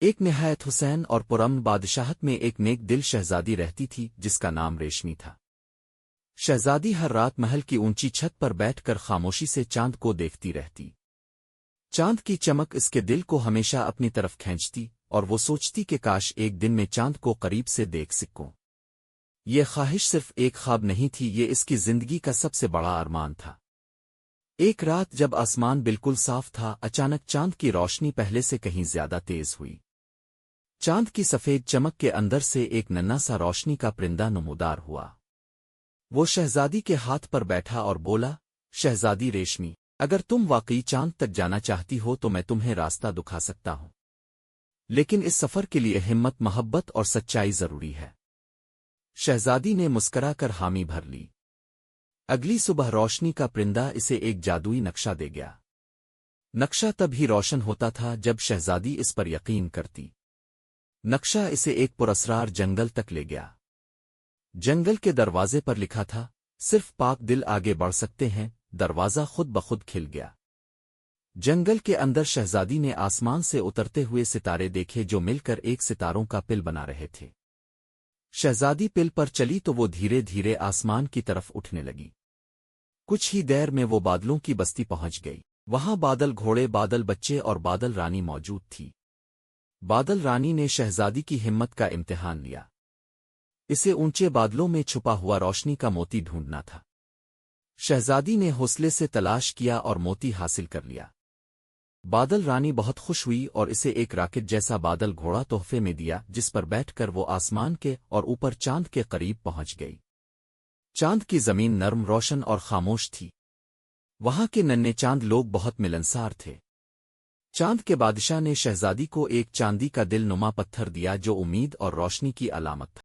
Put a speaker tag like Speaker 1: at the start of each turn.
Speaker 1: ایک نہایت حسین اور پرامن بادشاہت میں ایک نیک دل شہزادی رہتی تھی جس کا نام ریشمی تھا۔ شہزادی ہر رات محل کی اونچی چھت پر بیٹھ کر خاموشی سے چاند کو دیکھتی رہتی۔ چاند کی چمک اس کے دل کو ہمیشہ اپنی طرف کھینچتی اور وہ سوچتی کہ کاش ایک دن میں چاند کو قریب سے دیکھ سکوں۔ یہ خواہش صرف ایک خواب نہیں تھی، یہ اس کی زندگی کا سب سے بڑا ارمان تھا۔ ایک رات جب آسمان بالکل صاف تھا، اچانک چاند کی روشنی پہلے سے کہیں زیادہ تیز ہوئی۔ چاند کی سفید چمک کے اندر سے ایک ننھا سا روشنی کا پرندہ نمودار ہوا۔ وہ شہزادی کے ہاتھ پر بیٹھا اور بولا، شہزادی ریشمی، اگر تم واقعی چاند تک جانا چاہتی ہو تو میں تمہیں راستہ دکھا سکتا ہوں، لیکن اس سفر کے لیے ہمت، محبت اور سچائی ضروری ہے۔ شہزادی نے مسکرا کر حامی بھر لی۔ اگلی صبح روشنی کا پرندہ اسے ایک جادوئی نقشہ دے گیا۔ نقشہ تب ہی روشن ہوتا تھا جب شہزادی اس پر یقین کرتی۔ نقشہ اسے ایک پراسرار جنگل تک لے گیا۔ جنگل کے دروازے پر لکھا تھا، صرف پاک دل آگے بڑھ سکتے ہیں۔ دروازہ خود بخود کھل گیا۔ جنگل کے اندر شہزادی نے آسمان سے اترتے ہوئے ستارے دیکھے جو مل کر ایک ستاروں کا پل بنا رہے تھے۔ شہزادی پل پر چلی تو وہ دھیرے دھیرے آسمان کی طرف اٹھنے لگی۔ کچھ ہی دیر میں وہ بادلوں کی بستی پہنچ گئی۔ وہاں بادل گھوڑے، بادل بچے اور بادل رانی موجود تھی۔ بادل رانی نے شہزادی کی ہمت کا امتحان لیا۔ اسے اونچے بادلوں میں چھپا ہوا روشنی کا موتی ڈھونڈنا تھا۔ شہزادی نے حوصلے سے تلاش کیا اور موتی حاصل کر لیا۔ بادل رانی بہت خوش ہوئی اور اسے ایک راکٹ جیسا بادل گھوڑا تحفے میں دیا، جس پر بیٹھ کر وہ آسمان کے اور اوپر چاند کے قریب پہنچ گئی۔ چاند کی زمین نرم، روشن اور خاموش تھی۔ وہاں کے ننھے چاند لوگ بہت ملنسار تھے۔ چاند کے بادشاہ نے شہزادی کو ایک چاندی کا دل نما پتھر دیا جو امید اور روشنی کی علامت تھا۔